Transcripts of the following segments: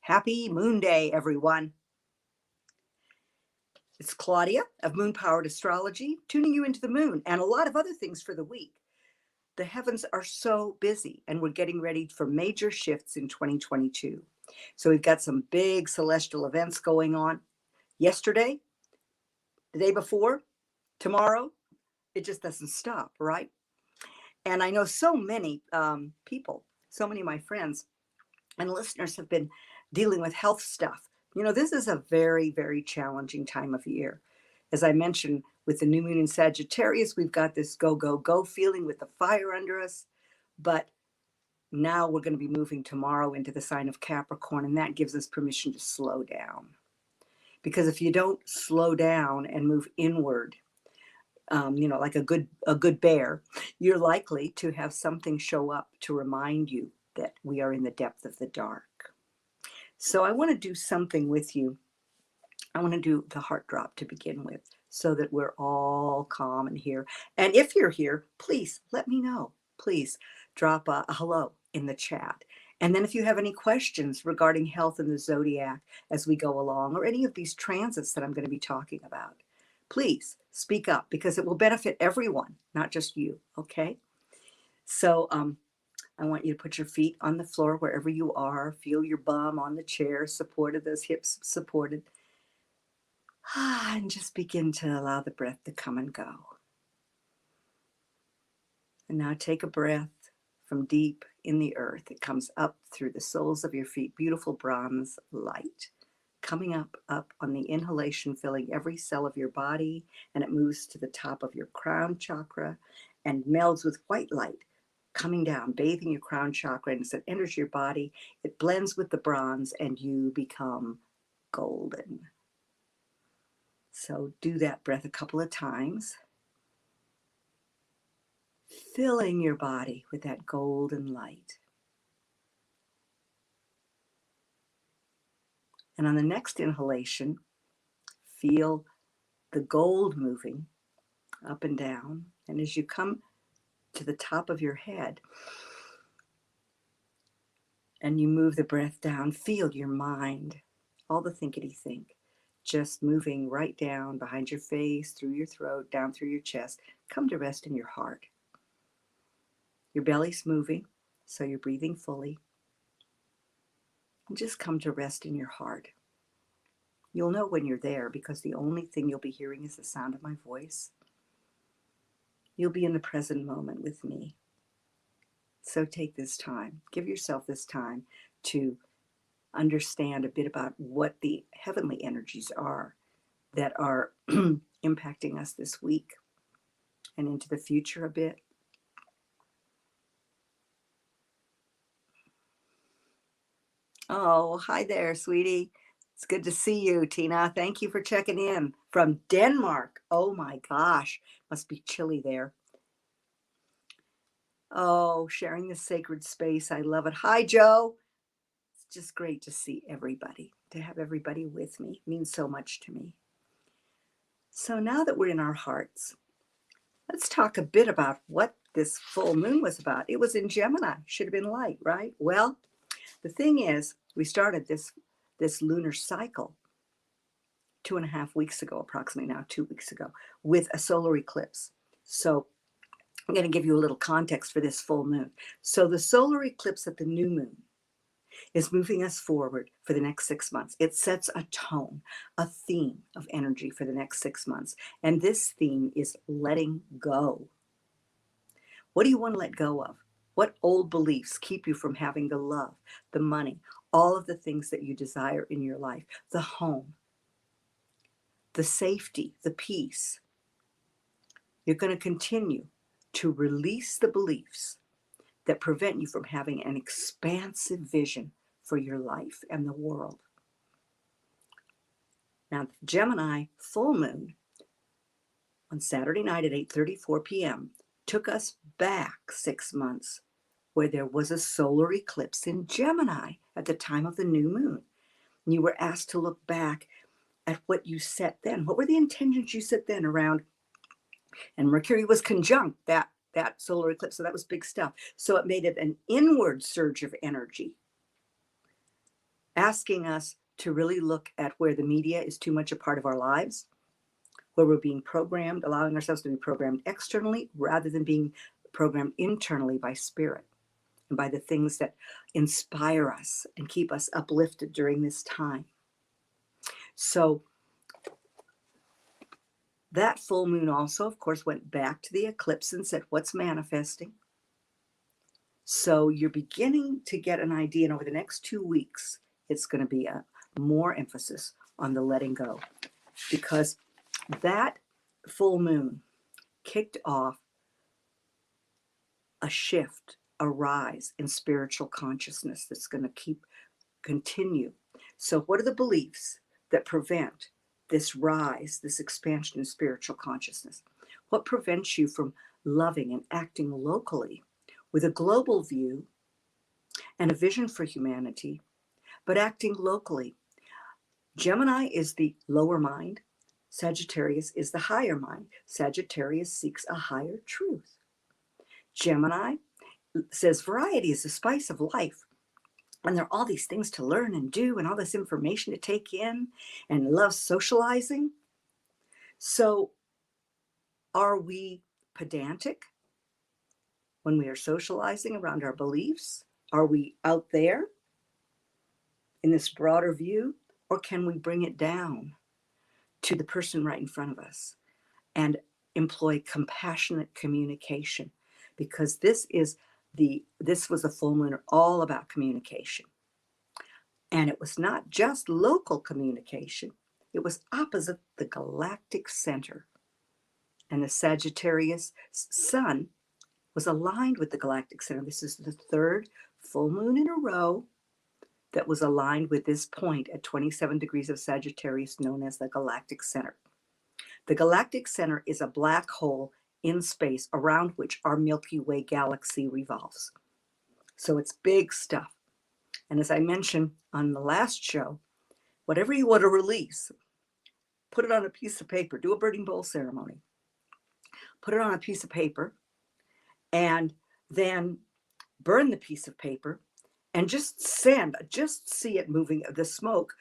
Happy Moon Day, everyone. It's Claudia of Moon Powered Astrology, tuning you into the moon and a lot of other things for the week. The heavens are so busy, and we're getting ready for major shifts in 2022. So we've got some big celestial events going on. Yesterday, the day before, tomorrow, it just doesn't stop, right? And I know so many people, so many of my friends and listeners have been dealing with health stuff. This is a very, very challenging time of year. As I mentioned, with the new moon in Sagittarius, we've got this go, go, go feeling with the fire under us. But now we're going to be moving tomorrow into the sign of Capricorn, and that gives us permission to slow down. Because if you don't slow down and move inward, like a good bear, you're likely to have something show up to remind you that we are in the depth of the dark. So I want to do something with you. I want to do the heart drop to begin with so that we're all calm and here. And if you're here, please let me know. Please drop a hello in the chat. And then if you have any questions regarding health and the zodiac as we go along, or any of these transits that I'm going to be talking about, please speak up, because it will benefit everyone, not just you. Okay? So I want you to put your feet on the floor wherever you are. Feel your bum on the chair, supported, those hips supported. And just begin to allow the breath to come and go. And now take a breath from deep in the earth. It comes up through the soles of your feet, beautiful bronze light. Coming up on the inhalation, filling every cell of your body, and it moves to the top of your crown chakra and melds with white light, coming down, bathing your crown chakra, and as it enters your body, it blends with the bronze and you become golden. So do that breath a couple of times, filling your body with that golden light. And on the next inhalation, feel the gold moving up and down. And as you come to the top of your head and you move the breath down, feel your mind, all the thinkety think, just moving right down behind your face, through your throat, down through your chest. Come to rest in your heart. Your belly's moving, so you're breathing fully. And just come to rest in your heart. You'll know when you're there, because the only thing you'll be hearing is the sound of my voice. You'll be in the present moment with me. So take this time, give yourself this time to understand a bit about what the heavenly energies are that are impacting us this week and into the future a bit. Oh, hi there, sweetie. It's good to see you, Tina. Thank you for checking in from Denmark. Oh my gosh, must be chilly there. Oh, sharing the sacred space. I love it. Hi, Joe. It's just great to see everybody, to have everybody with me. It means so much to me. So now that we're in our hearts, let's talk a bit about what this full moon was about. It was in Gemini. Should have been light, right? Well, the thing is, we started this lunar cycle 2.5 weeks ago, approximately now 2 weeks ago, with a solar eclipse. So I'm going to give you a little context for this full moon. So the solar eclipse at the new moon is moving us forward for the next 6 months. It sets a tone, a theme of energy for the next 6 months. And this theme is letting go. What do you want to let go of? What old beliefs keep you from having the love, the money, all of the things that you desire in your life, the home, the safety, the peace? You're going to continue to release the beliefs that prevent you from having an expansive vision for your life and the world. Now, the Gemini full moon on Saturday night at 8:34 p.m. took us back 6 months, where there was a solar eclipse in Gemini at the time of the new moon. And you were asked to look back at what you set then. What were the intentions you set then around? And Mercury was conjunct that solar eclipse, so that was big stuff. So it made it an inward surge of energy. asking us to really look at where the media is too much a part of our lives, where we're being programmed, allowing ourselves to be programmed externally rather than being programmed internally by spirit and by the things that inspire us and keep us uplifted during this time. So that full moon also, of course, went back to the eclipse and said, what's manifesting? So you're beginning to get an idea, and over the next 2 weeks, it's going to be a more emphasis on the letting go, because that full moon kicked off a shift, a rise in spiritual consciousness that's going to continue. So what are the beliefs that prevent this rise, this expansion in spiritual consciousness? What prevents you from loving and acting locally with a global view and a vision for humanity, but acting locally? Gemini is the lower mind. Sagittarius is the higher mind. Sagittarius seeks a higher truth. Gemini says variety is the spice of life. And there are all these things to learn and do and all this information to take in, and loves socializing. So are we pedantic when we are socializing around our beliefs? Are we out there in this broader view? Or can we bring it down to the person right in front of us and employ compassionate communication? Because this was a full moon all about communication. And it was not just local communication. It was opposite the galactic center. And the Sagittarius sun was aligned with the galactic center. This is the third full moon in a row that was aligned with this point at 27 degrees of Sagittarius, known as the galactic center. The galactic center is a black hole in space around which our Milky Way galaxy revolves. So it's big stuff. And as I mentioned on the last show, whatever you want to release, put it on a piece of paper, do a burning bowl ceremony, put it on a piece of paper, and then burn the piece of paper and just see it moving, the smoke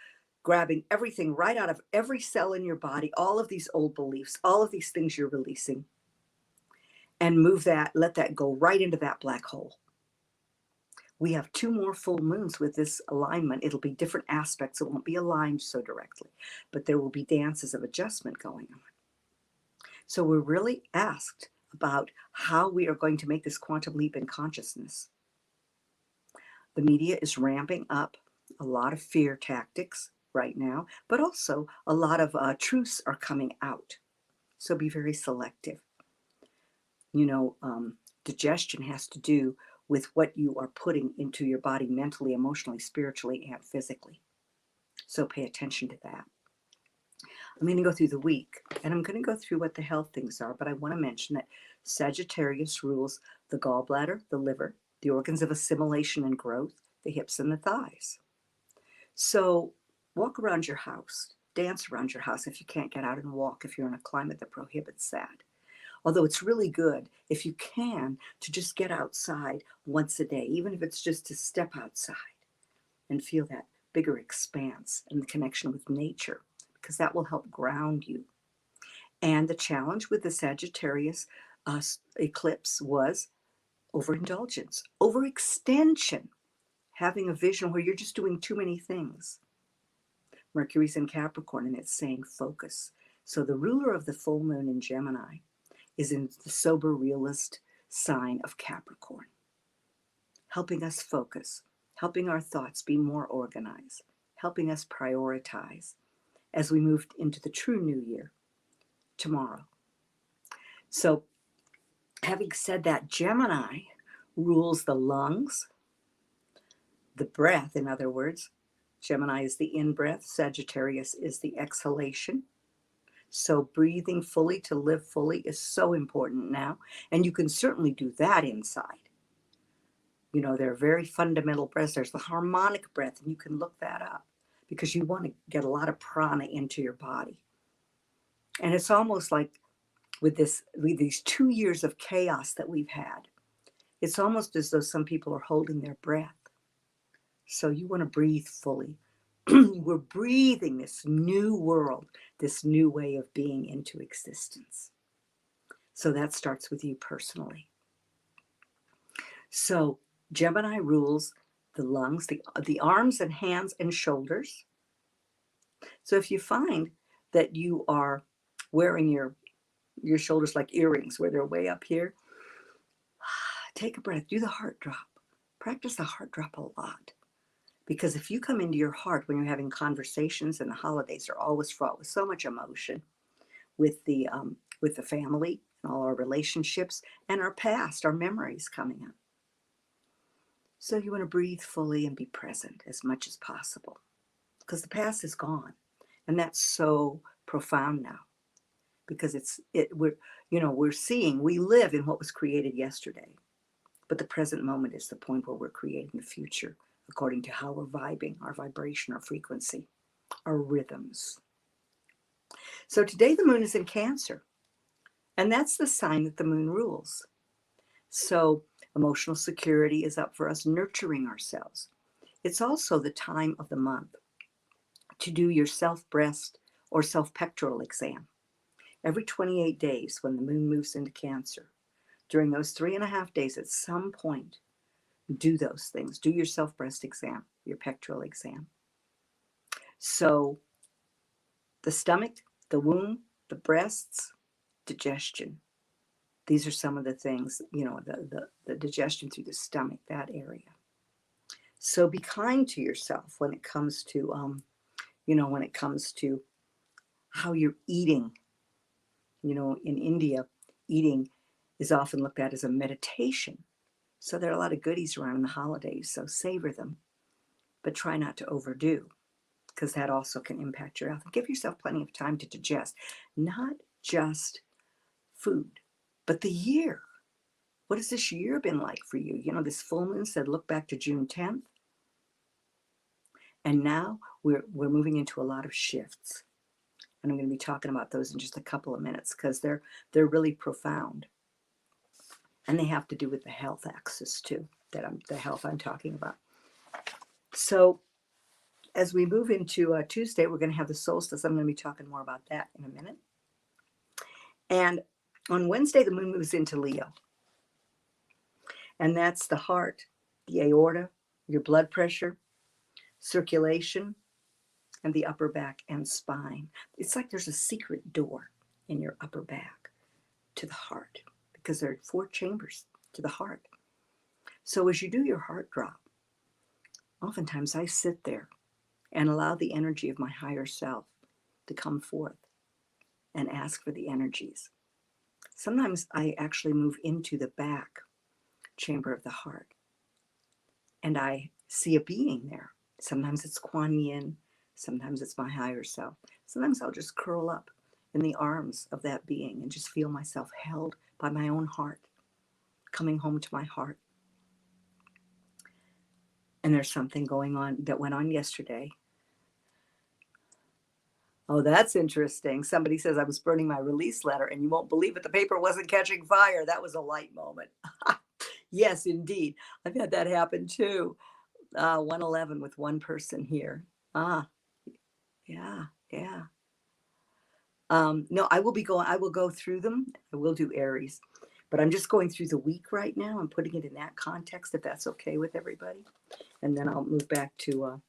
grabbing everything right out of every cell in your body, all of these old beliefs, all of these things you're releasing, and let that go right into that black hole. We have 2 more full moons with this alignment. It'll be different aspects. It won't be aligned so directly, but there will be dances of adjustment going on. So we're really asked about how we are going to make this quantum leap in consciousness. The media is ramping up a lot of fear tactics right now, but also a lot of truths are coming out. So be very selective. Digestion has to do with what you are putting into your body mentally, emotionally, spiritually, and physically. So pay attention to that. I'm going to go through the week, and I'm going to go through what the health things are, but I want to mention that Sagittarius rules the gallbladder, the liver, the organs of assimilation and growth, the hips and the thighs. So walk around your house, dance around your house if you can't get out and walk, if you're in a climate that prohibits that. Although it's really good, if you can, to just get outside once a day, even if it's just to step outside and feel that bigger expanse and the connection with nature, because that will help ground you. And the challenge with the Sagittarius eclipse was overindulgence, overextension, having a vision where you're just doing too many things. Mercury's in Capricorn, and it's saying focus. So the ruler of the full moon in Gemini is in the sober realist sign of Capricorn, helping us focus, helping our thoughts be more organized, helping us prioritize as we move into the true new year tomorrow. So having said that, Gemini rules the lungs, the breath, in other words. Gemini is the in-breath, Sagittarius is the exhalation. So breathing fully to live fully is so important now. And you can certainly do that inside. There are very fundamental breaths. There's the harmonic breath, and you can look that up because you want to get a lot of prana into your body. And it's almost like with these 2 years of chaos that we've had, it's almost as though some people are holding their breath. So you want to breathe fully. We're breathing this new world, this new way of being into existence. So that starts with you personally. So Gemini rules the lungs, the arms and hands and shoulders. So if you find that you are wearing your shoulders like earrings where they're way up here, take a breath, do the heart drop. Practice the heart drop a lot. Because if you come into your heart when you're having conversations, and the holidays are always fraught with so much emotion with the family and all our relationships and our past, our memories coming up. So you want to breathe fully and be present as much as possible, because the past is gone, and that's so profound now. Because we live in what was created yesterday, but the present moment is the point where we're creating the future according to how we're vibing, our vibration, our frequency, our rhythms. So today the moon is in Cancer, and that's the sign that the moon rules. So emotional security is up for us, nurturing ourselves. It's also the time of the month to do your self-breast or self-pectoral exam. Every 28 days when the moon moves into Cancer, during those 3.5 days, at some point, do those things. Do your self-breast exam, your pectoral exam. So the stomach, the womb, the breasts, digestion. These are some of the things, the digestion through the stomach, that area. So be kind to yourself when it comes to, how you're eating. In India, eating is often looked at as a meditation. So there are a lot of goodies around in the holidays, so savor them, but try not to overdo, because that also can impact your health. Give yourself plenty of time to digest, not just food, but the year. What has this year been like for you? This full moon said, look back to June 10th. And now we're moving into a lot of shifts. And I'm going to be talking about those in just a couple of minutes, because they're really profound. And they have to do with the health axis too, the health I'm talking about. So as we move into Tuesday, we're going to have the solstice. I'm going to be talking more about that in a minute. And on Wednesday, the moon moves into Leo. And that's the heart, the aorta, your blood pressure, circulation, and the upper back and spine. It's like there's a secret door in your upper back to the heart, because there are 4 chambers to the heart. So as you do your heart drop, oftentimes I sit there and allow the energy of my higher self to come forth and ask for the energies. Sometimes I actually move into the back chamber of the heart and I see a being there. Sometimes it's Kuan Yin, sometimes it's my higher self. Sometimes I'll just curl up in the arms of that being and just feel myself held by my own heart, coming home to my heart. And there's something going on that went on yesterday. Oh, that's interesting. Somebody says I was burning my release letter, and you won't believe it, the paper wasn't catching fire. That was a light moment. Yes, indeed. I've had that happen too. 111 with one person here. Yeah. No, I will go through them. I will do Aries, but I'm just going through the week right now. I'm putting it in that context, if that's okay with everybody. And then I'll move back to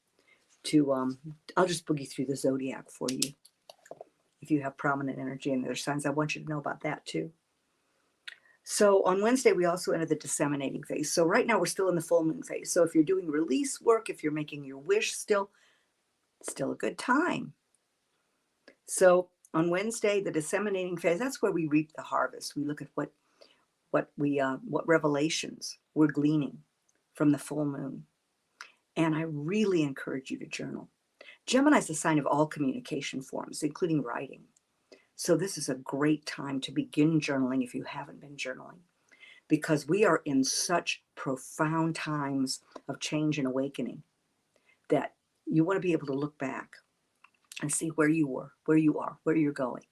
I'll just boogie through the zodiac for you. If you have prominent energy and other signs, I want you to know about that too. So on Wednesday, we also enter the disseminating phase. So right now we're still in the full moon phase. So if you're doing release work, if you're making your wish, still a good time. So on Wednesday, the disseminating phase, that's where we reap the harvest. We look at what revelations we're gleaning from the full moon. And I really encourage you to journal. Gemini is a sign of all communication forms, including writing. So this is a great time to begin journaling if you haven't been journaling, because we are in such profound times of change and awakening that you want to be able to look back and see where you were, where you are, where you're going.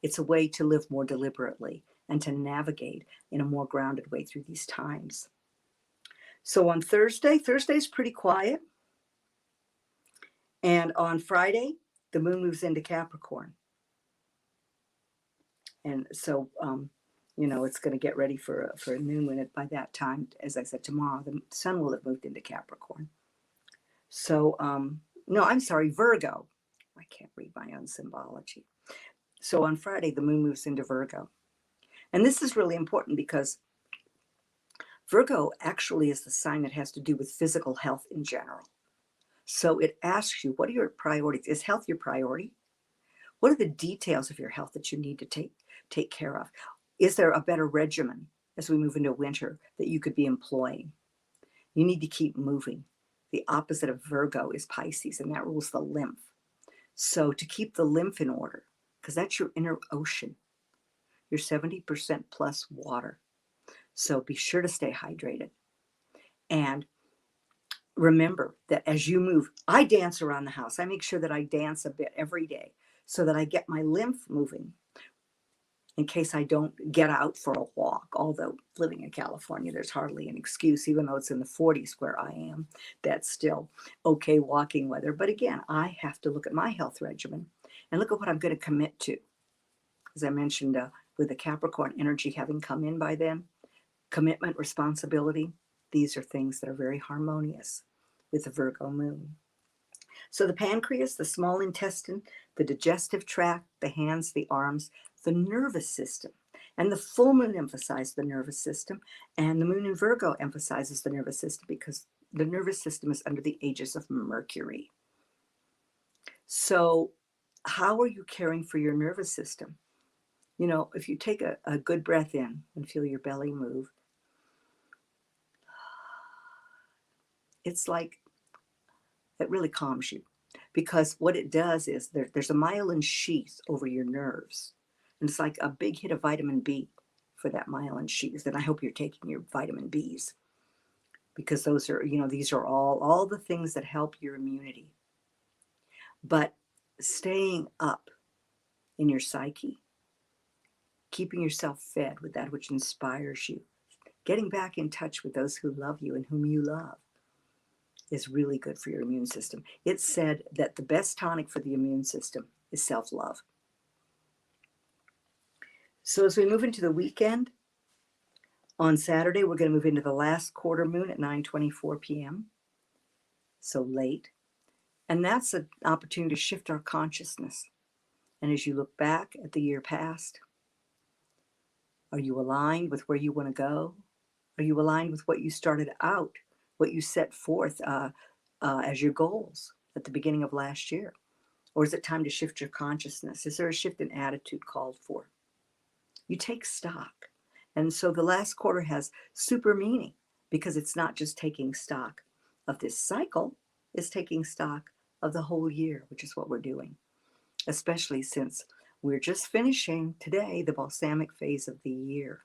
It's a way to live more deliberately and to navigate in a more grounded way through these times. So on Thursday's pretty quiet. And on Friday, the moon moves into Capricorn. And so, it's going to get ready for a new moon. By that time, as I said, tomorrow, the sun will have moved into Capricorn. So, no, I'm sorry, Virgo. I can't read my own symbology. So on Friday, the moon moves into Virgo. And this is really important because Virgo actually is the sign that has to do with physical health in general. So it asks you, what are your priorities? Is health your priority? What are the details of your health that you need to take care of? Is there a better regimen as we move into winter that you could be employing? You need to keep moving. The opposite of Virgo is Pisces, and that rules the lymph. So to keep the lymph in order, because that's your inner ocean, you're 70% plus water. So be sure to stay hydrated. And remember that as you move, I dance around the house. I make sure that I dance a bit every day so that I get my lymph moving in case I don't get out for a walk. Although living in California, there's hardly an excuse, even though it's in the 40s where I am. That's still okay walking weather. But again, I have to look at my health regimen and look at what I'm going to commit to. As I mentioned, with the Capricorn energy having come in by then, commitment, responsibility, these are things that are very harmonious with the Virgo moon. So the pancreas, the small intestine, the digestive tract, the hands, the arms, the nervous system. And the full moon emphasizes the nervous system, and the moon in Virgo emphasizes the nervous system because the nervous system is under the aegis of Mercury. So how are you caring for your nervous system? If you take a good breath in and feel your belly move, it's like it really calms you, because what it does is there's a myelin sheath over your nerves, and it's like a big hit of vitamin B for that myelin sheath. And I hope you're taking your vitamin Bs, because those are, these are all the things that help your immunity. But staying up in your psyche, keeping yourself fed with that which inspires you, getting back in touch with those who love you and whom you love, is really good for your immune system. It's said that the best tonic for the immune system is self-love. So as we move into the weekend, on Saturday, we're going to move into the last quarter moon at 9:24 p.m. So late. And that's an opportunity to shift our consciousness. And as you look back at the year past, are you aligned with where you want to go? Are you aligned with what you started out, what you set forth as your goals at the beginning of last year? Or is it time to shift your consciousness? Is there a shift in attitude called for? You take stock. And so the last quarter has super meaning, because it's not just taking stock of this cycle, it's taking stock of the whole year, which is what we're doing, especially since we're just finishing today the balsamic phase of the year.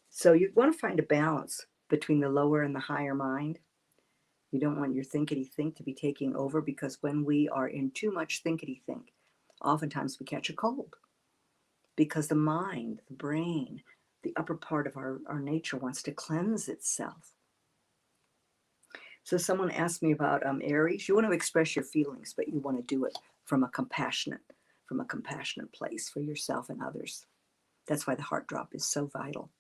So you want to find a balance between the lower and the higher mind. You don't want your thinkety-think to be taking over, because when we are in too much thinkety-think, oftentimes we catch a cold, because the mind, the brain, the upper part of our nature wants to cleanse itself. So someone asked me about Aries. You want to express your feelings, but you want to do it from a compassionate place for yourself and others. That's why the heart drop is so vital.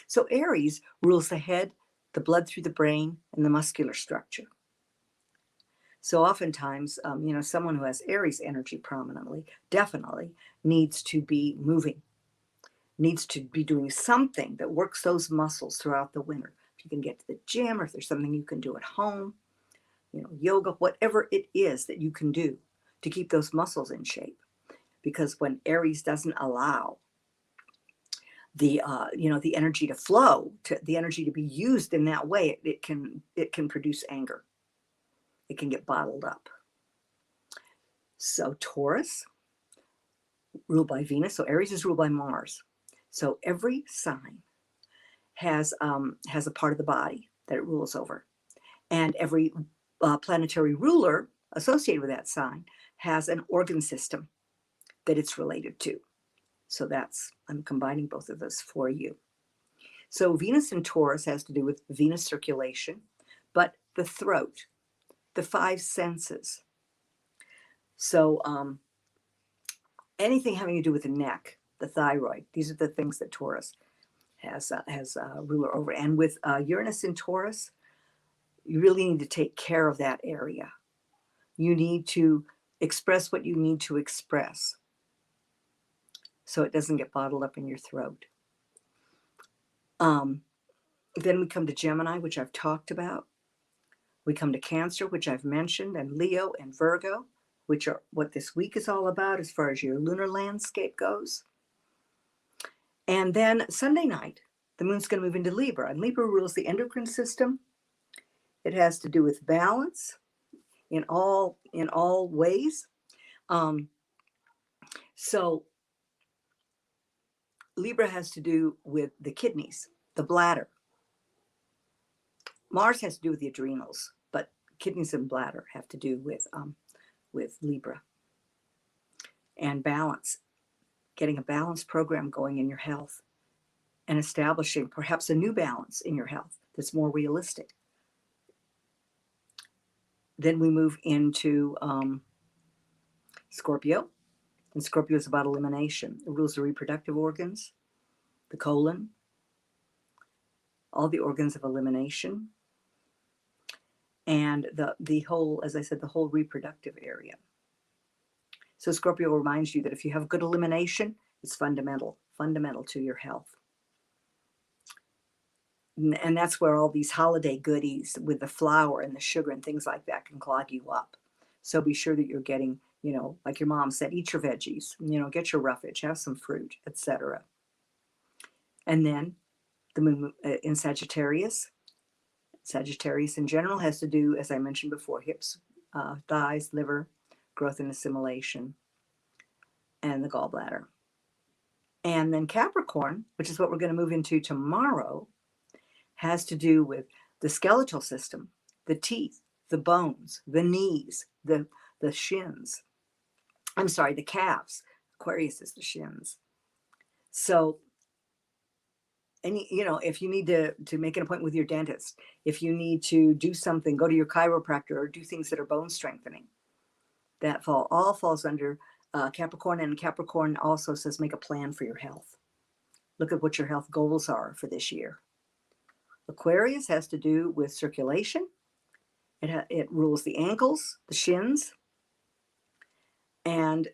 So Aries rules the head, the blood through the brain, and the muscular structure. So oftentimes, someone who has Aries energy prominently definitely needs to be moving, needs to be doing something that works those muscles throughout the winter. If you can get to the gym, or if there's something you can do at home, yoga, whatever it is that you can do to keep those muscles in shape. Because when Aries doesn't allow the energy to flow, the energy to be used in that way, it can produce anger. It can get bottled up. So Taurus, ruled by Venus. So Aries is ruled by Mars. So every sign has a part of the body that it rules over, and every planetary ruler associated with that sign has an organ system that it's related to. So I'm combining both of those for you. So Venus in Taurus has to do with venous circulation, but the throat, the five senses. So anything having to do with the neck, the thyroid, these are the things that Taurus has a ruler over. And with Uranus in Taurus, you really need to take care of that area. You need to express what you need to express so it doesn't get bottled up in your throat. Then we come to Gemini, which I've talked about. We come to Cancer, which I've mentioned, and Leo and Virgo, which are what this week is all about as far as your lunar landscape goes. And then Sunday night, the moon's going to move into Libra, and Libra rules the endocrine system. It has to do with balance in all ways. So Libra has to do with the kidneys, the bladder. Mars has to do with the adrenals, but kidneys and bladder have to do with Libra. And balance, getting a balanced program going in your health and establishing perhaps a new balance in your health that's more realistic. Then we move into Scorpio, and Scorpio is about elimination. It rules the reproductive organs, the colon, all the organs of elimination, and the whole, as I said, the whole reproductive area. So Scorpio reminds you that if you have good elimination, it's fundamental to your health. And that's where all these holiday goodies with the flour and the sugar and things like that can clog you up. So be sure that you're getting, like your mom said, eat your veggies, get your roughage, have some fruit, etc. And then the moon in Sagittarius. Sagittarius in general has to do, as I mentioned before, hips, thighs, liver, growth and assimilation, and the gallbladder. And then Capricorn, which is what we're going to move into tomorrow, has to do with the skeletal system, the teeth, the bones, the knees, the shins. I'm sorry, the calves. Aquarius is the shins. So, and if you need to make an appointment with your dentist, if you need to do something, go to your chiropractor or do things that are bone strengthening, that all falls under Capricorn. And Capricorn also says make a plan for your health. Look at what your health goals are for this year. Aquarius has to do with circulation. It rules the ankles, the shins, and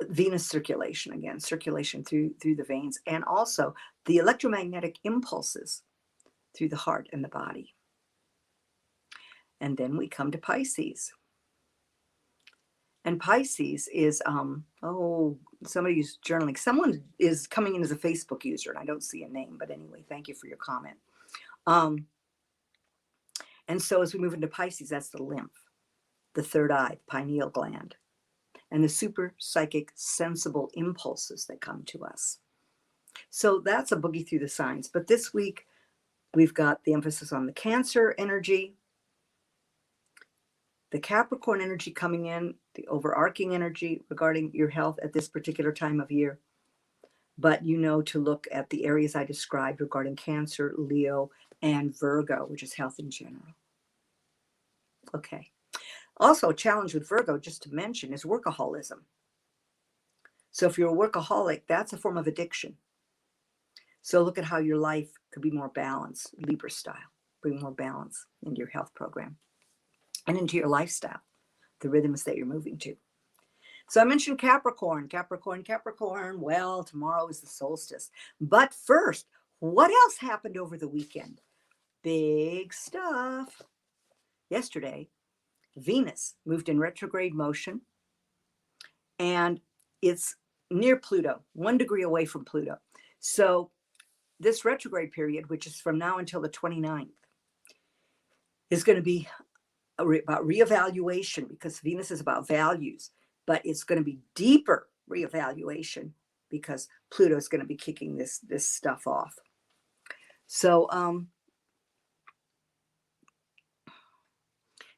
venous circulation, again, circulation through the veins, and also the electromagnetic impulses through the heart and the body. And then we come to Pisces. And Pisces is, somebody's journaling. Someone is coming in as a Facebook user, and I don't see a name, but anyway, thank you for your comment. And so as we move into Pisces, that's the lymph, the third eye, the pineal gland, and the super psychic sensible impulses that come to us. So that's a boogie through the signs. But this week, we've got the emphasis on the Cancer energy, the Capricorn energy coming in, the overarching energy regarding your health at this particular time of year. But to look at the areas I described regarding Cancer, Leo, and Virgo, which is health in general. Okay. Also, a challenge with Virgo, just to mention, is workaholism. So if you're a workaholic, that's a form of addiction. So look at how your life could be more balanced, Libra style. Bring more balance into your health program and into your lifestyle, the rhythms that you're moving to. So I mentioned Capricorn. Well, tomorrow is the solstice. But first, what else happened over the weekend? Big stuff. Yesterday, Venus moved in retrograde motion, and it's near Pluto, 1 degree away from Pluto. So this retrograde period, which is from now until the 29th, is going to be about reevaluation, because Venus is about values, but it's going to be deeper reevaluation because Pluto is going to be kicking this stuff off. So,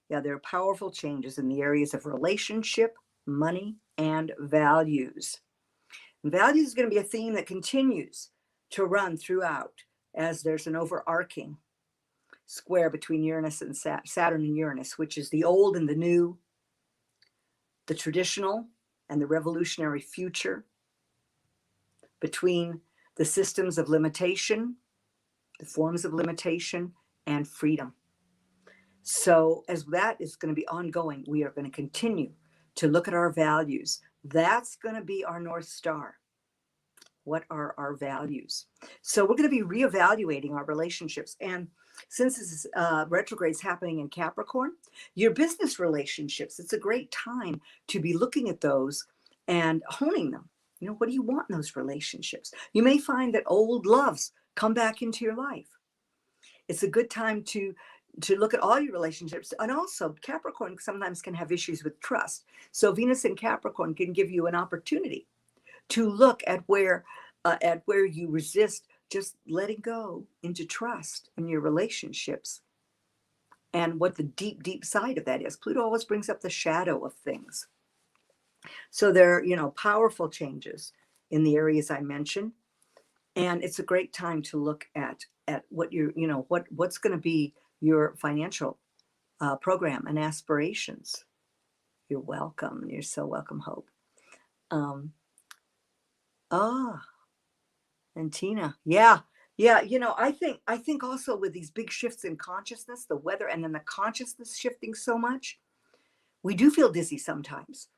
there are powerful changes in the areas of relationship, money, and values. And values is going to be a theme that continues to run throughout as there's an overarching. square between Uranus and Saturn and Uranus, which is the old and the new, the traditional and the revolutionary future, between the systems of limitation, the forms of limitation, and freedom. So as that is going to be ongoing, we are going to continue to look at our values. That's going to be our North Star. What are our values? So we're going to be reevaluating our relationships. And since this is retrograde's happening in Capricorn, your business relationships, it's a great time to be looking at those and honing them. You know, what do you want in those relationships? You may find that old loves come back into your life. It's a good time to look at all your relationships. And also Capricorn sometimes can have issues with trust. So Venus in Capricorn can give you an opportunity to look at where you resist just letting go into trust in your relationships, and what the deep, deep side of that is. Pluto always brings up the shadow of things. So there are, you know, powerful changes in the areas I mentioned. And it's a great time to look at what you're, you know, what's going to be your financial program and aspirations. You're welcome. You're so welcome, Hope. And Tina, yeah. You know, I think also with these big shifts in consciousness, the weather, and then the consciousness shifting so much, we do feel dizzy sometimes.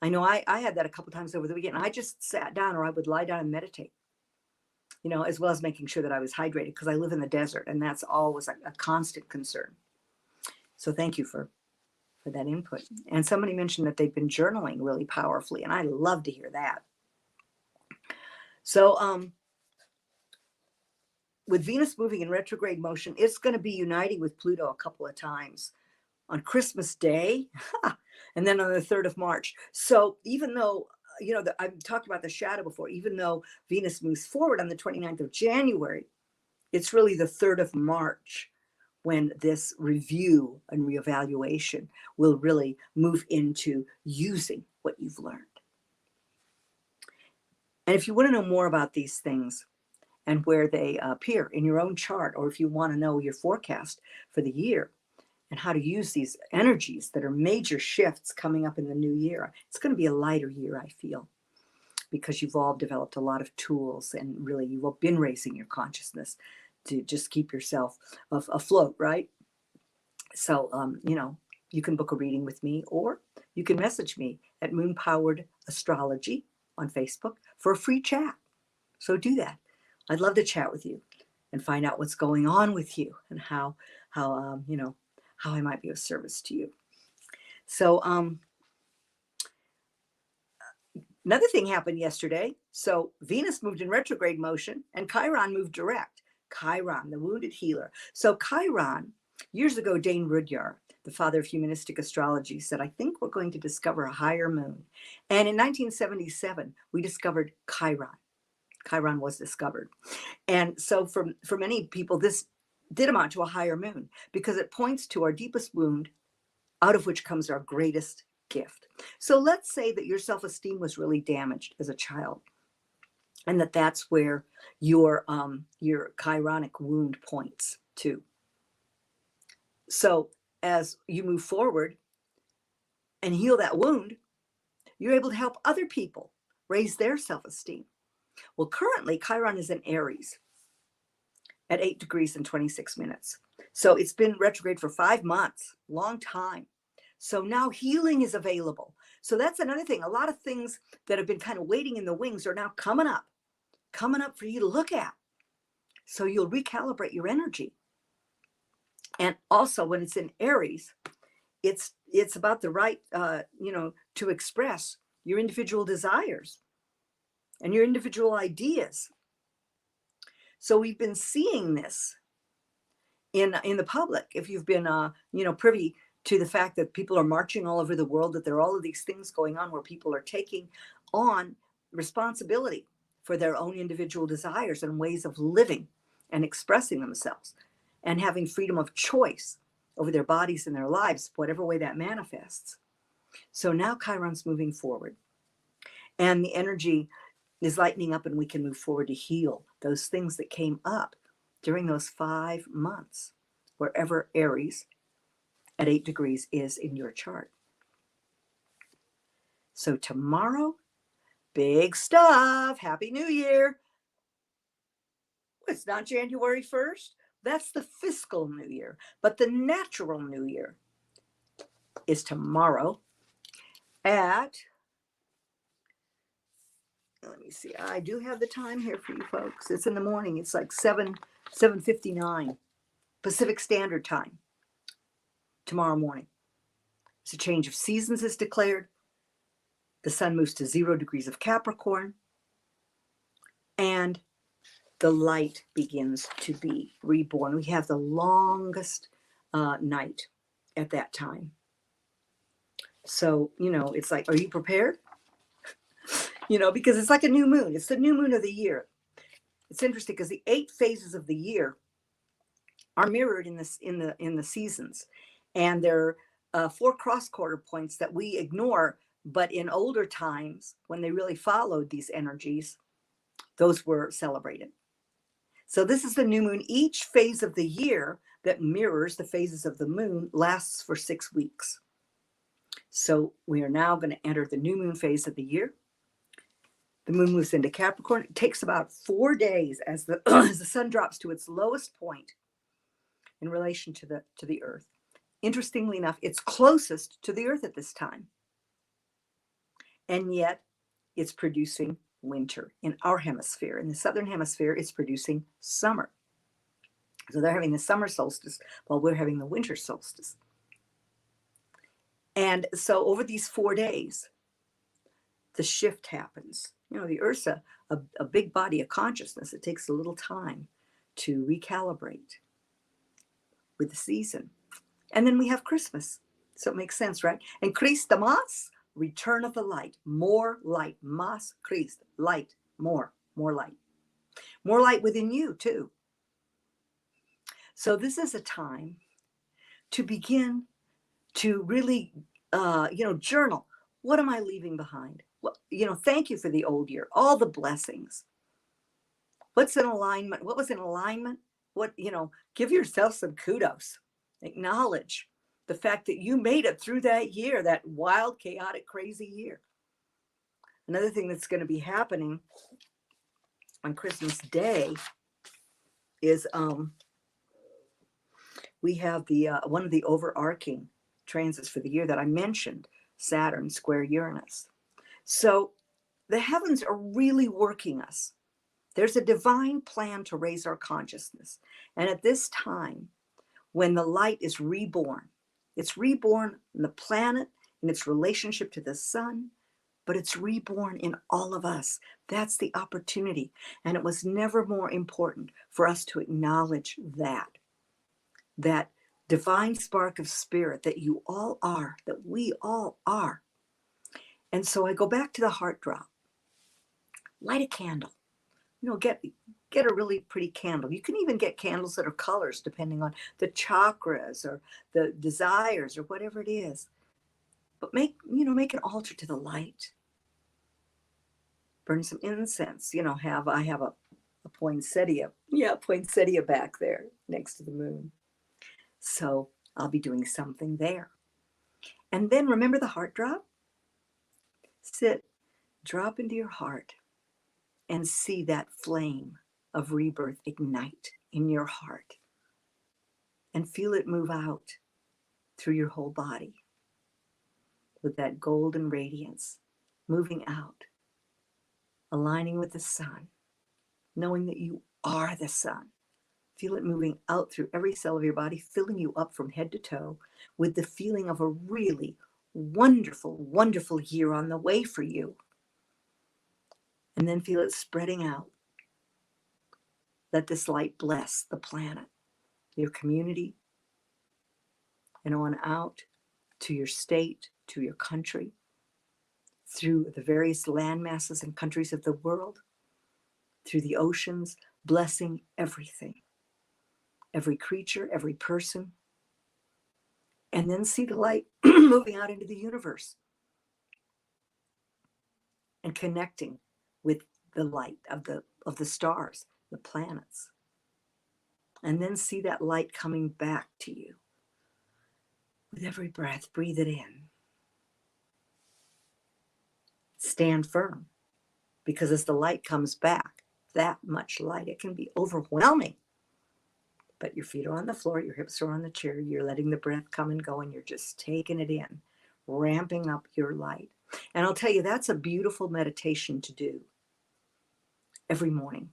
I know I had that a couple times over the weekend. I just sat down, or I would lie down and meditate, you know, as well as making sure that I was hydrated, because I live in the desert, and that's always a constant concern. So thank you for that input. And somebody mentioned that they've been journaling really powerfully, and I love to hear that. So with Venus moving in retrograde motion, it's going to be uniting with Pluto a couple of times on Christmas Day and then on the 3rd of March. So even though, you know, I've talked about the shadow before, even though Venus moves forward on the 29th of January, it's really the 3rd of March when this review and reevaluation will really move into using what you've learned. And if you want to know more about these things and where they appear in your own chart, or if you want to know your forecast for the year and how to use these energies that are major shifts coming up in the new year, it's going to be a lighter year, I feel, because you've all developed a lot of tools, and really you've been raising your consciousness to just keep yourself afloat, right? So, you know, you can book a reading with me, or you can message me at Moon Powered Astrology on Facebook for a free chat. So do that. I'd love to chat with you and find out what's going on with you, and how you know, how I might be of service to you. So another thing happened yesterday. So Venus moved in retrograde motion, and Chiron moved direct. Chiron, the wounded healer. So Chiron, years ago, Dane Rudyard, the father of humanistic astrology, said, I think we're going to discover a higher moon. And in 1977, we discovered Chiron. Chiron was discovered. And so for many people, this did amount to a higher moon, because it points to our deepest wound, out of which comes our greatest gift. So let's say that your self-esteem was really damaged as a child, and that's where your chironic wound points to. So as you move forward and heal that wound, you're able to help other people raise their self-esteem. Well, currently Chiron is in Aries at 8 degrees and 26 minutes. So it's been retrograde for 5 months, long time. So now healing is available. So that's another thing. A lot of things that have been kind of waiting in the wings are now coming up for you to look at. So you'll recalibrate your energy. And also when it's in Aries, it's about the right, you know, to express your individual desires and your individual ideas. So we've been seeing this in the public. If you've been, you know, privy to the fact that people are marching all over the world, that there are all of these things going on where people are taking on responsibility for their own individual desires and ways of living and expressing themselves, and having freedom of choice over their bodies and their lives, whatever way that manifests. So now Chiron's moving forward, and the energy is lightening up, and we can move forward to heal those things that came up during those 5 months wherever Aries at 8 degrees is in your chart. So tomorrow, big stuff. Happy New Year. It's not January 1st. That's the fiscal New Year. But the natural New Year is tomorrow at, let me see, I do have the time here for you folks. It's in the morning. It's like 7:59 Pacific Standard Time tomorrow morning. So a change of seasons is declared. The sun moves to 0 degrees of Capricorn, and the light begins to be reborn. We have the longest night at that time. So, it's like, are you prepared? Because it's like a new moon. It's the new moon of the year. It's interesting because the 8 phases of the year are mirrored in the seasons, and there are 4 cross quarter points that we ignore. But in older times, when they really followed these energies, those were celebrated. So this is the new moon. Each phase of the year that mirrors the phases of the moon lasts for 6 weeks. So we are now going to enter the new moon phase of the year. The moon moves into Capricorn. It takes about 4 days as the as the sun drops to its lowest point in relation to the Earth. Interestingly enough, it's closest to the Earth at this time. And yet it's producing winter in our hemisphere. In the southern hemisphere, it's producing summer. So they're having the summer solstice while we're having the winter solstice. And so over these 4 days, the shift happens. The Earth's a big body of consciousness. It takes a little time to recalibrate with the season. And then we have Christmas. So it makes sense, right? And Christmas, return of the light, more light, mas Christ, light, more light. More light within you too. So this is a time to begin to really, journal. What am I leaving behind? Well, thank you for the old year, all the blessings. What's in alignment? What was in alignment? Give yourself some kudos. Acknowledge the fact that you made it through that year, that wild, chaotic, crazy year. Another thing that's going to be happening on Christmas Day is we have the one of the overarching transits for the year that I mentioned, Saturn square Uranus. So the heavens are really working us. There's a divine plan to raise our consciousness. And at this time, when the light is reborn, it's reborn in the planet, in its relationship to the sun, but it's reborn in all of us. That's the opportunity. And it was never more important for us to acknowledge that divine spark of spirit that you all are, that we all are. And so I go back to the heart drop. Light a candle. Get a really pretty candle. You can even get candles that are colors depending on the chakras or the desires or whatever it is. But make an altar to the light. Burn some incense. I have a poinsettia. Yeah, poinsettia back there next to the moon. So I'll be doing something there. And then remember the heart drop? Sit, drop into your heart and see that flame of rebirth ignite in your heart. And feel it move out through your whole body with that golden radiance moving out, aligning with the sun, knowing that you are the sun. Feel it moving out through every cell of your body, filling you up from head to toe with the feeling of a really wonderful, wonderful year on the way for you. And then feel it spreading out. Let this light bless the planet, your community, and on out to your state, to your country, through the various land masses and countries of the world, through the oceans, blessing everything, every creature, every person. And then see the light moving out into the universe and connecting with the light of the stars, the planets, And then see that light coming back to you. With every breath, breathe it in. Stand firm, because as the light comes back, that much light, it can be overwhelming. But your feet are on the floor, your hips are on the chair, you're letting the breath come and go, and you're just taking it in, ramping up your light. And I'll tell you, that's a beautiful meditation to do every morning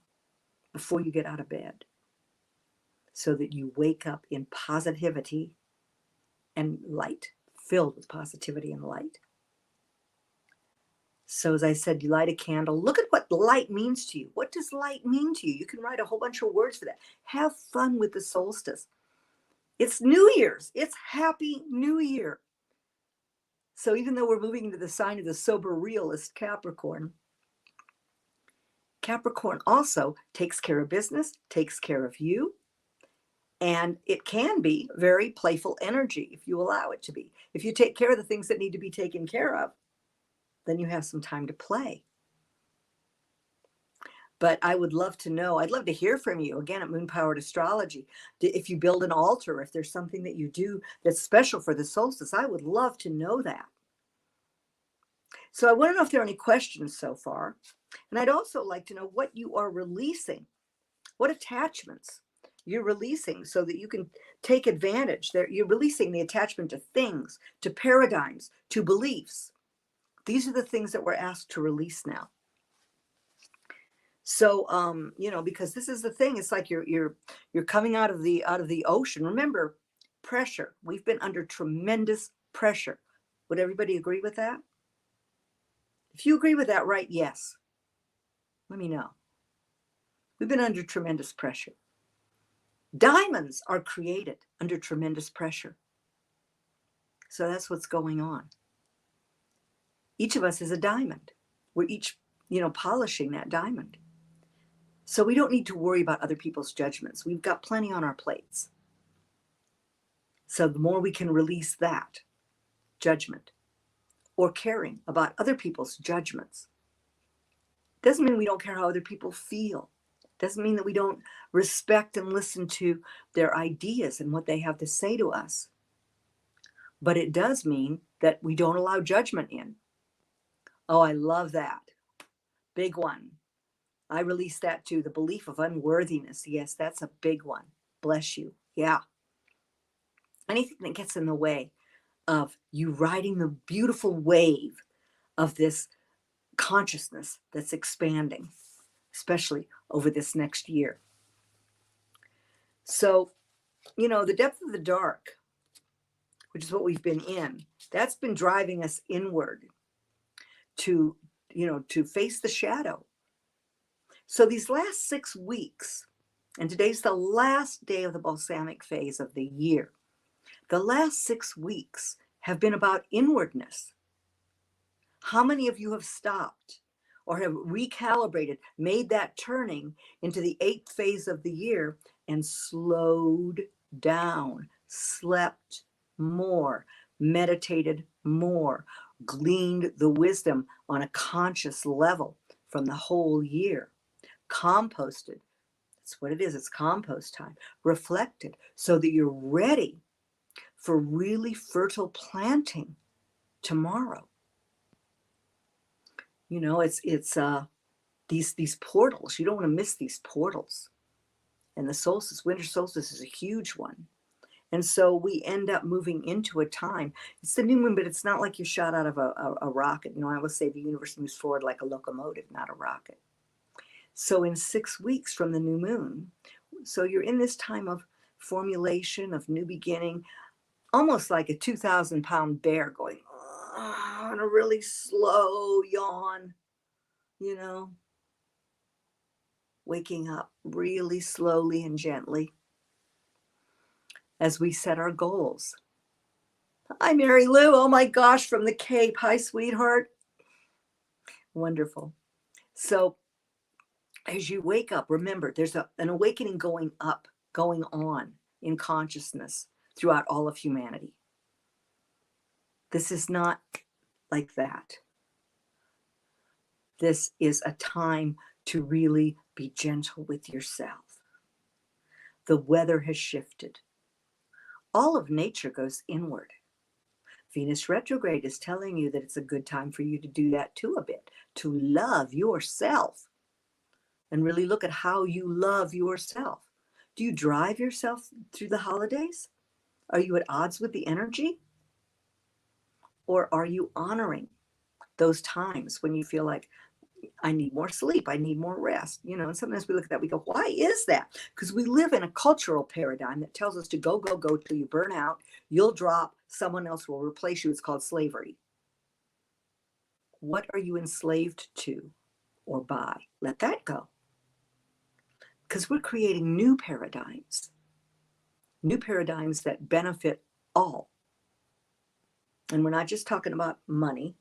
before you get out of bed, so that you wake up in positivity and light, filled with positivity and light. So as I said, you light a candle. Look at what light means to you. What does light mean to you? You can write a whole bunch of words for that. Have fun with the solstice. It's New Year's. It's Happy New Year. So even though we're moving into the sign of the sober realist Capricorn, Capricorn also takes care of business, takes care of you, and it can be very playful energy if you allow it to be. If you take care of the things that need to be taken care of, then you have some time to play. But I would love to know, I'd love to hear from you again at Moon Powered Astrology. If you build an altar, if there's something that you do that's special for the solstice, I would love to know that. So I want to know if there are any questions so far. And I'd also like to know what you are releasing, what attachments you're releasing so that you can take advantage. You're releasing the attachment to things, to paradigms, to beliefs. These are the things that we're asked to release now. So, because this is the thing, it's like you're coming out of the ocean. Remember, pressure. We've been under tremendous pressure. Would everybody agree with that? If you agree with that, write yes. Let me know. We've been under tremendous pressure. Diamonds are created under tremendous pressure. So that's what's going on. Each of us is a diamond. We're each, polishing that diamond. So we don't need to worry about other people's judgments. We've got plenty on our plates. So the more we can release that judgment or caring about other people's judgments, doesn't mean we don't care how other people feel. Doesn't mean that we don't respect and listen to their ideas and what they have to say to us. But it does mean that we don't allow judgment in. Oh, I love that. Big one. I release that too, the belief of unworthiness. Yes, that's a big one. Bless you. Yeah. Anything that gets in the way of you riding the beautiful wave of this consciousness that's expanding, especially over this next year. So, the depth of the dark, which is what we've been in, that's been driving us inward to face the shadow. So these last 6 weeks, and today's the last day of the balsamic phase of the year, the last 6 weeks have been about inwardness. How many of you have stopped or have recalibrated, made that turning into the 8th phase of the year and slowed down, slept more, meditated more, gleaned the wisdom on a conscious level from the whole year? Composted. That's what it is. It's compost time. Reflected so that you're ready for really fertile planting tomorrow. It's these portals. You don't want to miss these portals. And the solstice, winter solstice, is a huge one. And so we end up moving into a time. It's the new moon, but it's not like you're shot out of a rocket. I always say the universe moves forward like a locomotive, not a rocket. So in 6 weeks from the new moon, so you're in this time of formulation, of new beginning, almost like a 2,000-pound bear going on a really slow yawn, waking up really slowly and gently as we set our goals. Hi, Mary Lou. Oh my gosh, from the Cape. Hi, sweetheart. Wonderful. So as you wake up, remember, there's an awakening going on in consciousness throughout all of humanity. This is not like that. This is a time to really be gentle with yourself. The weather has shifted. All of nature goes inward. Venus retrograde is telling you that it's a good time for you to do that too a bit, to love yourself and really look at how you love yourself. Do you drive yourself through the holidays? Are you at odds with the energy? Or are you honoring those times when you feel like, I need more sleep, I need more rest, and sometimes we look at that, we go, why is that? Because we live in a cultural paradigm that tells us to go, go, go till you burn out, you'll drop, someone else will replace you. It's called slavery. What are you enslaved to or by? Let that go. Because we're creating new paradigms that benefit all. And we're not just talking about money,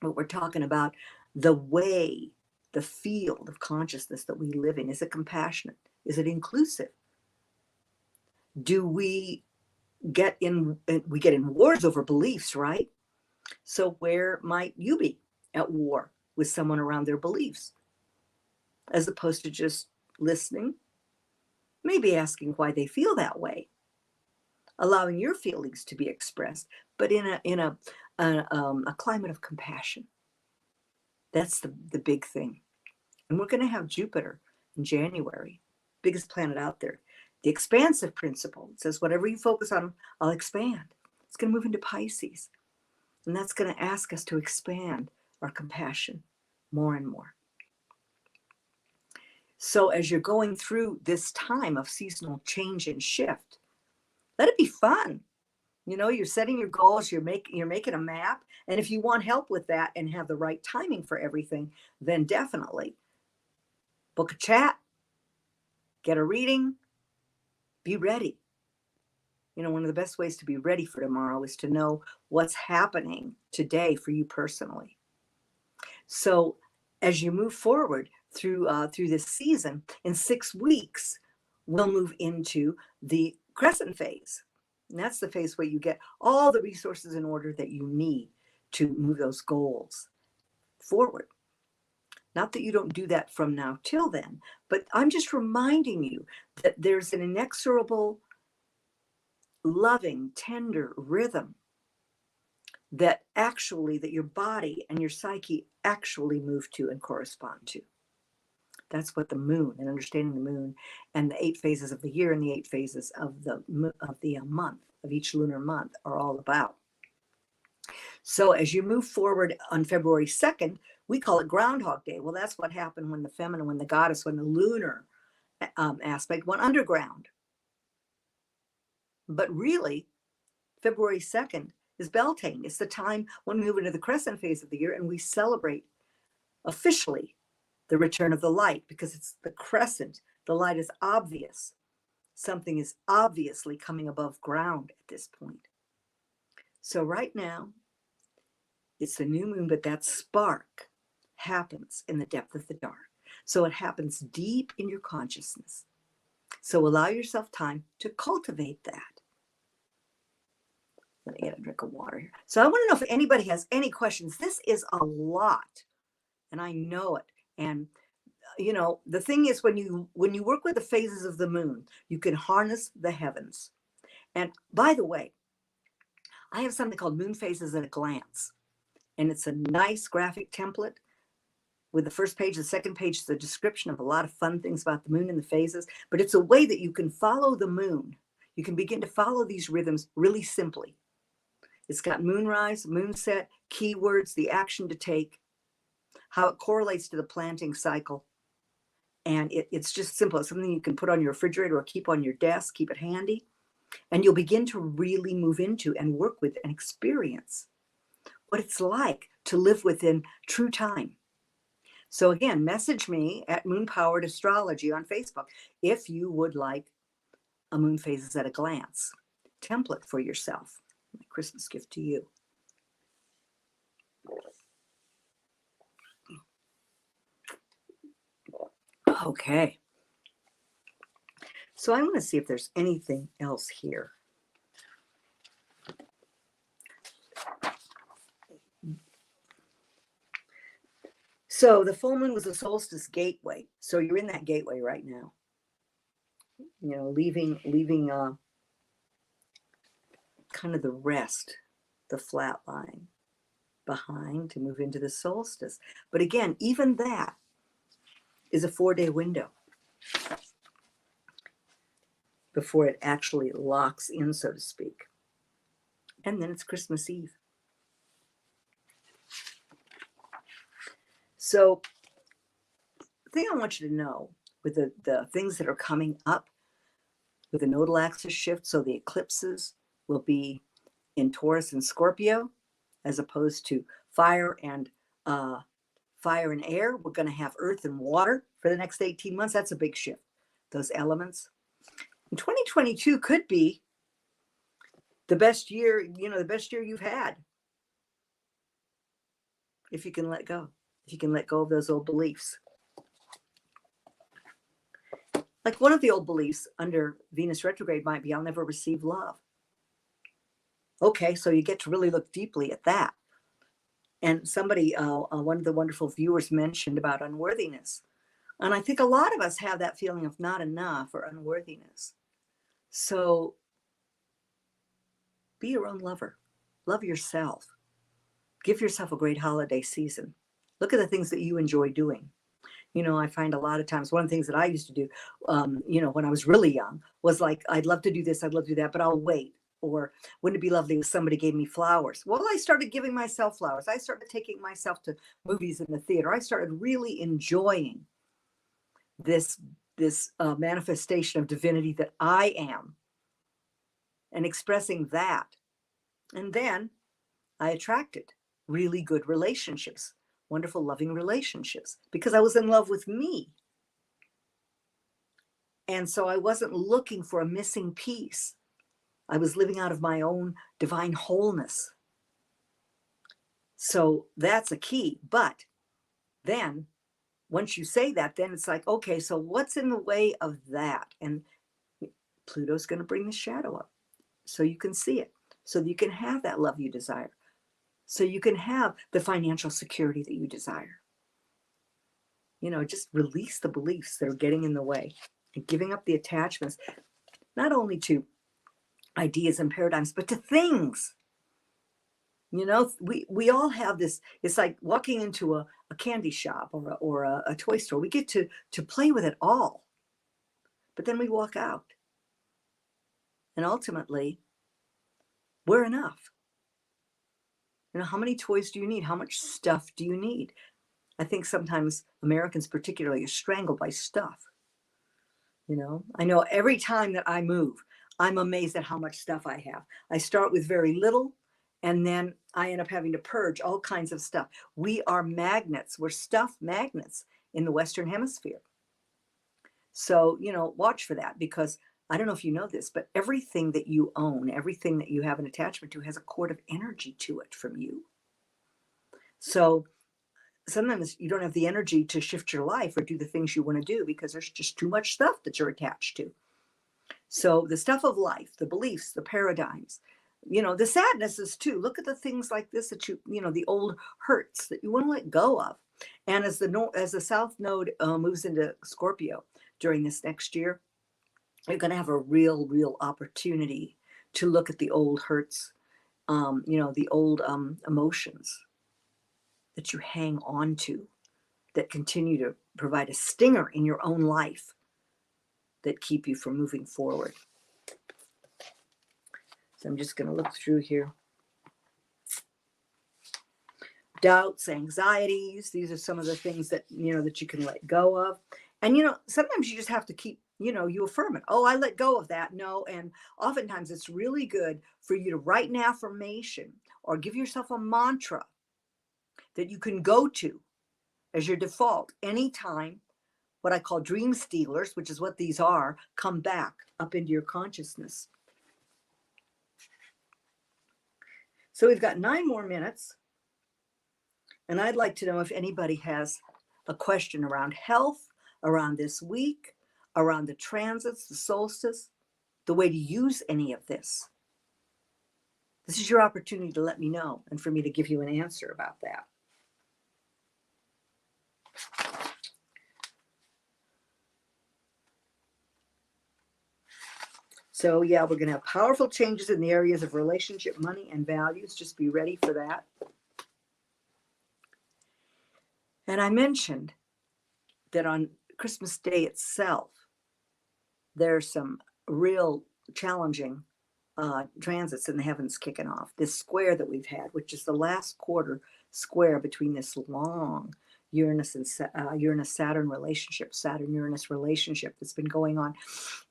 but we're talking about the way, the field of consciousness that we live in. Is it compassionate? Is it inclusive? Do we get in wars over beliefs, right? So where might you be at war with someone around their beliefs? As opposed to just listening, maybe asking why they feel that way, allowing your feelings to be expressed, but in a climate of compassion. That's the big thing. And we're going to have Jupiter in January, biggest planet out there. The expansive principle says, whatever you focus on, I'll expand. It's going to move into Pisces. And that's going to ask us to expand our compassion more and more. So as you're going through this time of seasonal change and shift, let it be fun. You're setting your goals, you're making a map. And if you want help with that and have the right timing for everything, then definitely book a chat, get a reading, be ready. One of the best ways to be ready for tomorrow is to know what's happening today for you personally. So as you move forward through this season, in 6 weeks, we'll move into the crescent phase. And that's the phase where you get all the resources in order that you need to move those goals forward. Not that you don't do that from now till then, but I'm just reminding you that there's an inexorable, loving, tender rhythm that your body and your psyche actually move to and correspond to. That's what the moon, and understanding the moon and the 8 phases of the year and the 8 phases of the month, of each lunar month, are all about. So as you move forward on February 2nd, we call it Groundhog Day. Well, that's what happened when the feminine, when the goddess, when the lunar aspect went underground. But really, February 2nd is Beltane. It's the time when we move into the crescent phase of the year and we celebrate officially the return of the light, because it's the crescent. The light is obvious. Something is obviously coming above ground at this point. So right now, it's the new moon, but that spark happens in the depth of the dark. So it happens deep in your consciousness. So allow yourself time to cultivate that. Let me get a drink of water here. So I want to know if anybody has any questions. This is a lot, and I know it. And the thing is, when you work with the phases of the moon, you can harness the heavens. And by the way, I have something called Moon Phases at a Glance. And it's a nice graphic template with the first page. The second page is a description of a lot of fun things about the moon and the phases. But it's a way that you can follow the moon. You can begin to follow these rhythms really simply. It's got moonrise, moonset, keywords, the action to take, how it correlates to the planting cycle. And it's just simple. It's something you can put on your refrigerator or keep on your desk, keep it handy. And you'll begin to really move into and work with and experience what it's like to live within true time. So again, message me at Moon Powered Astrology on Facebook if you would like a Moon Phases at a Glance template for yourself. My Christmas gift to you. Okay. So I want to see if there's anything else here. So the full moon was a solstice gateway. So you're in that gateway right now. leaving kind of the rest, the flat line behind to move into the solstice. But again, even that is a 4-day window before it actually locks in, so to speak. And then it's Christmas Eve. So the thing I want you to know with the things that are coming up with the nodal axis shift, so the eclipses will be in Taurus and Scorpio, as opposed to fire and air. We're going to have earth and water for the next 18 months. That's a big shift, those elements. And 2022 could be the best year, the best year you've had. If you can let go, of those old beliefs. Like one of the old beliefs under Venus retrograde might be, I'll never receive love. Okay, so you get to really look deeply at that. And somebody, one of the wonderful viewers mentioned about unworthiness. And I think a lot of us have that feeling of not enough or unworthiness. So be your own lover. Love yourself. Give yourself a great holiday season. Look at the things that you enjoy doing. I find a lot of times, one of the things that I used to do, when I was really young, was like, I'd love to do this, I'd love to do that, but I'll wait. Or wouldn't it be lovely if somebody gave me flowers? Well, I started giving myself flowers. I started taking myself to movies in the theater. I started really enjoying this manifestation of divinity that I am and expressing that. And then I attracted really good relationships, wonderful, loving relationships, because I was in love with me. And so I wasn't looking for a missing piece. I was living out of my own divine wholeness. So that's a key. But then once you say that, then it's like, okay, so what's in the way of that? And Pluto's going to bring the shadow up so you can see it, so that you can have that love you desire, so you can have the financial security that you desire. Just release the beliefs that are getting in the way and giving up the attachments, not only to ideas and paradigms, but to things. We all have this. It's like walking into a candy shop or a toy store. We get to play with it all, but then we walk out, and ultimately we're enough. How many toys do you need? How much stuff do you need? I think sometimes Americans particularly are strangled by stuff. I know every time that I move, I'm amazed at how much stuff I have. I start with very little, and then I end up having to purge all kinds of stuff. We are magnets. We're stuff magnets in the Western Hemisphere. So, watch for that, because I don't know if you know this, but everything that you own, everything that you have an attachment to has a cord of energy to it from you. So sometimes you don't have the energy to shift your life or do the things you want to do because there's just too much stuff that you're attached to. So the stuff of life, the beliefs, the paradigms, the sadnesses too. Look at the things like this that the old hurts that you want to let go of. And as the South Node moves into Scorpio during this next year, you're going to have a real opportunity to look at the old hurts, the old emotions that you hang on to, that continue to provide a stinger in your own life, that keep you from moving forward. So I'm just going to look through here. Doubts, anxieties, these are some of the things that, that you can let go of. And, sometimes you just have to keep, you affirm it. Oh, I let go of that. No. And oftentimes it's really good for you to write an affirmation or give yourself a mantra that you can go to as your default anytime what I call dream stealers, which is what these are, come back up into your consciousness. So we've got 9 more minutes. And I'd like to know if anybody has a question around health, around this week, around the transits, the solstice, the way to use any of this. This is your opportunity to let me know and for me to give you an answer about that. So yeah, we're going to have powerful changes in the areas of relationship, money, and values. Just be ready for that. And I mentioned that on Christmas Day itself, there's some real challenging transits in the heavens kicking off. This square that we've had, which is the last quarter square between this long Uranus and Uranus-Saturn relationship, Saturn-Uranus relationship that's been going on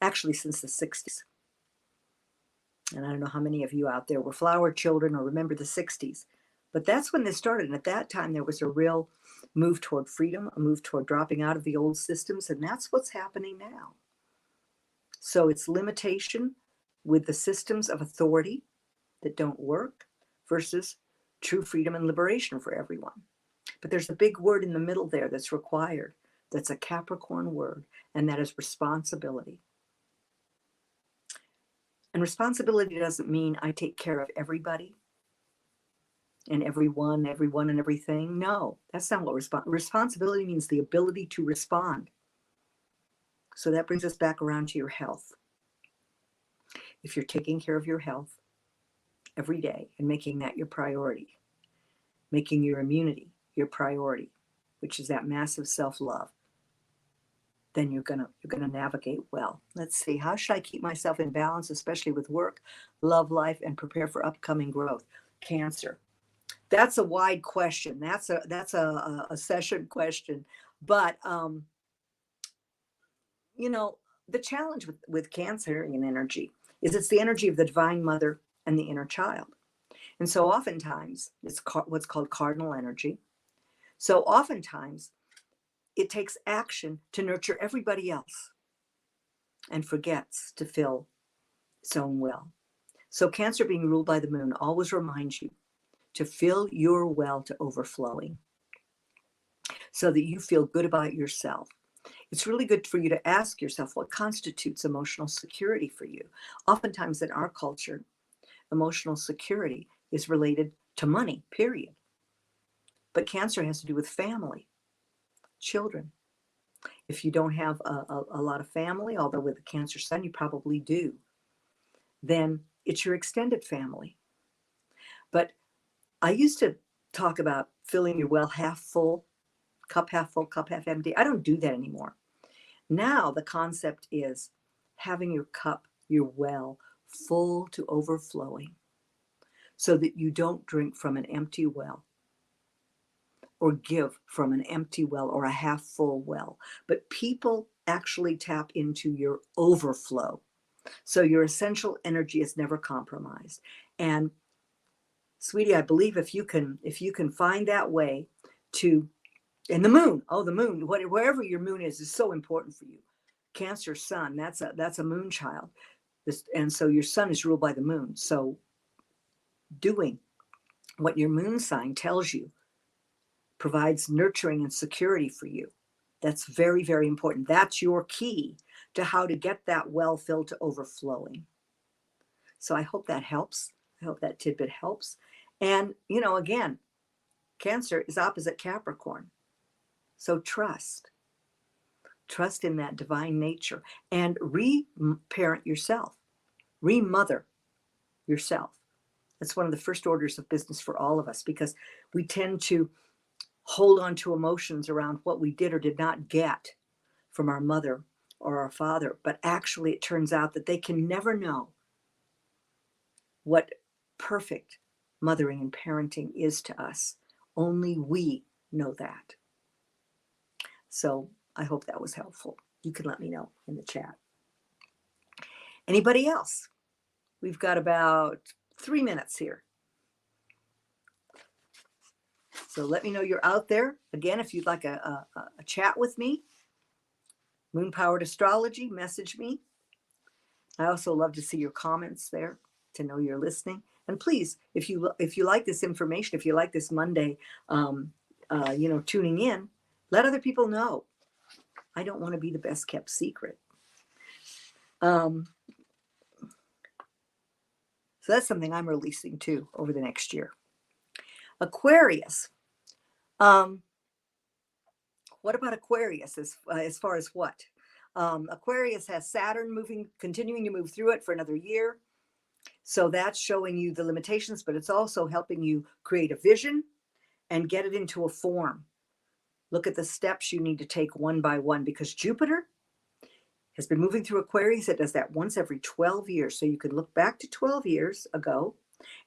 actually since the 60s. And I don't know how many of you out there were flower children or remember the 60s, but that's when this started. And at that time, there was a real move toward freedom, a move toward dropping out of the old systems. And that's what's happening now. So it's limitation with the systems of authority that don't work versus true freedom and liberation for everyone. But there's a big word in the middle there that's required. That's a Capricorn word, and that is responsibility. And responsibility doesn't mean I take care of everybody and everyone and everything. No, that's not what responsibility means. The ability to respond. So that brings us back around to your health. If you're taking care of your health every day and making that your priority, making your immunity your priority, which is that massive self-love, then you're gonna navigate well. Let's see, how should I keep myself in balance, especially with work, love life, and prepare for upcoming growth? Cancer. That's a wide question. That's a session question. But you know, the challenge with Cancerian energy is it's the energy of the Divine Mother and the inner child. And so oftentimes it's what's called cardinal energy. So oftentimes it takes action to nurture everybody else and forgets to fill its own well. So Cancer being ruled by the moon always reminds you to fill your well to overflowing so that you feel good about yourself. It's really good for you to ask yourself what constitutes emotional security for you. Oftentimes in our culture, emotional security is related to money, period. But Cancer has to do with family, children. If you don't have a lot of family, although with a Cancer sun, you probably do, then it's your extended family. But I used to talk about filling your well half full, cup half full, cup half empty. I don't do that anymore. Now the concept is having your cup, your well, full to overflowing so that you don't drink from an empty well or give from an empty well or a half full well. But people actually tap into your overflow. So your essential energy is never compromised. And sweetie, I believe if you can find that way to, and the moon, the moon, wherever your moon is so important for you. Cancer sun, that's a moon child. And so your sun is ruled by the moon. So doing what your moon sign tells you provides nurturing and security for you. That's very, very important. That's your key to how to get that well filled to overflowing. So I hope that helps. I hope that tidbit helps. And, again, Cancer is opposite Capricorn. So trust in that divine nature and re-parent yourself, re-mother yourself. That's one of the first orders of business for all of us because we tend to hold on to emotions around what we did or did not get from our mother or our father. But actually, it turns out that they can never know what perfect mothering and parenting is to us. Only we know that. So I hope that was helpful. You can let me know in the chat. Anybody else? We've got about 3 minutes here. So let me know you're out there. Again, if you'd like a chat with me, Moon Powered Astrology, message me. I also love to see your comments there to know you're listening. And please, if you like this information, if you like this Monday, tuning in, let other people know. I don't want to be the best kept secret. So that's something I'm releasing too over the next year. Aquarius. What about Aquarius as far as what? Aquarius has Saturn continuing to move through it for another year. So that's showing you the limitations, but it's also helping you create a vision and get it into a form. Look at the steps you need to take one by one, because Jupiter has been moving through Aquarius. It does that once every 12 years. So you can look back to 12 years ago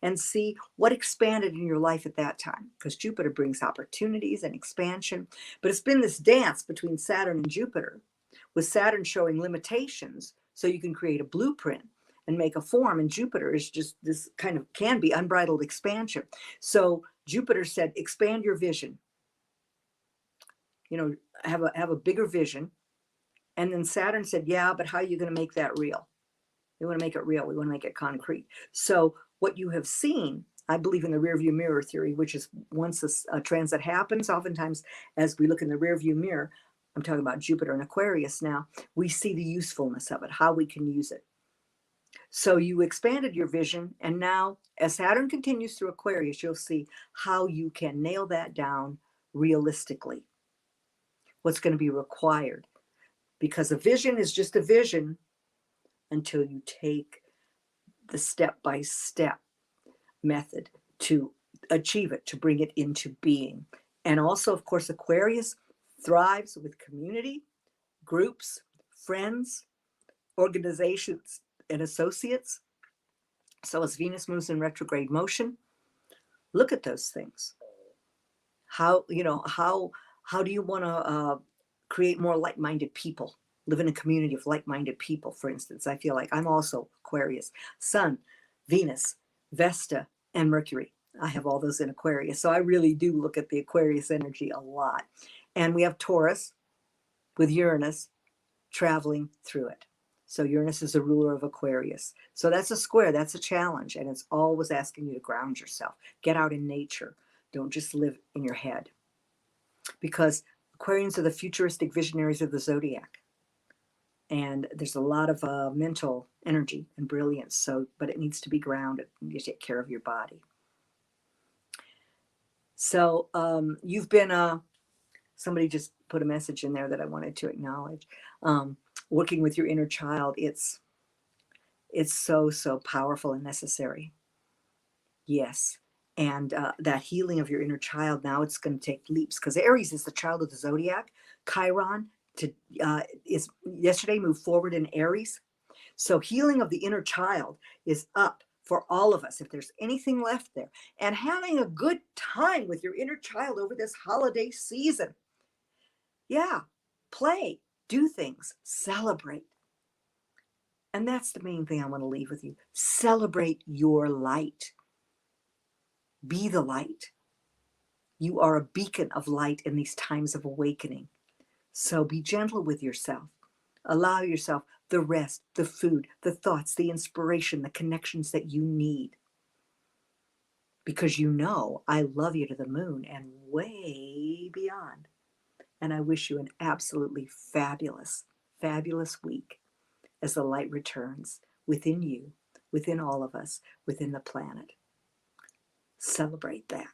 and see what expanded in your life at that time, because Jupiter brings opportunities and expansion. But it's been this dance between Saturn and Jupiter, with Saturn showing limitations so you can create a blueprint and make a form. And Jupiter is just this kind of, can be unbridled expansion. So Jupiter said, expand your vision, have a bigger vision. And then Saturn said, yeah, but how are you going to make that real? We want to make it real. We want to make it concrete. So what you have seen, I believe in the rearview mirror theory, which is once a transit happens, oftentimes as we look in the rearview mirror, I'm talking about Jupiter and Aquarius now, we see the usefulness of it, how we can use it. So you expanded your vision, and now as Saturn continues through Aquarius, you'll see how you can nail that down realistically, what's going to be required. Because a vision is just a vision until you take the step-by-step method to achieve it, to bring it into being. And also, of course, Aquarius thrives with community, groups, friends, organizations, and associates. So as Venus moves in retrograde motion, look at those things. How do you want to create more like-minded people? Live in a community of like-minded people, for instance. I feel like I'm also Aquarius. Sun, Venus, Vesta, and Mercury. I have all those in Aquarius. So I really do look at the Aquarius energy a lot. And we have Taurus with Uranus traveling through it. So Uranus is the ruler of Aquarius. So that's a square, that's a challenge. And it's always asking you to ground yourself. Get out in nature. Don't just live in your head. Because Aquarians are the futuristic visionaries of the zodiac. And there's a lot of mental energy and brilliance. But it needs to be grounded. You take care of your body. So you've been, somebody just put a message in there that I wanted to acknowledge. Working with your inner child, it's so powerful and necessary. Yes. And that healing of your inner child, now it's going to take leaps, because Aries is the child of the zodiac. Chiron is yesterday moved forward in Aries. So healing of the inner child is up for all of us, if there's anything left there. And having a good time with your inner child over this holiday season. Yeah, play, do things, celebrate. And that's the main thing I want to leave with you. Celebrate your light. Be the light. You are a beacon of light in these times of awakening. So be gentle with yourself. Allow yourself the rest, the food, the thoughts, the inspiration, the connections that you need. Because I love you to the moon and way beyond. And I wish you an absolutely fabulous, fabulous week as the light returns within you, within all of us, within the planet. Celebrate that.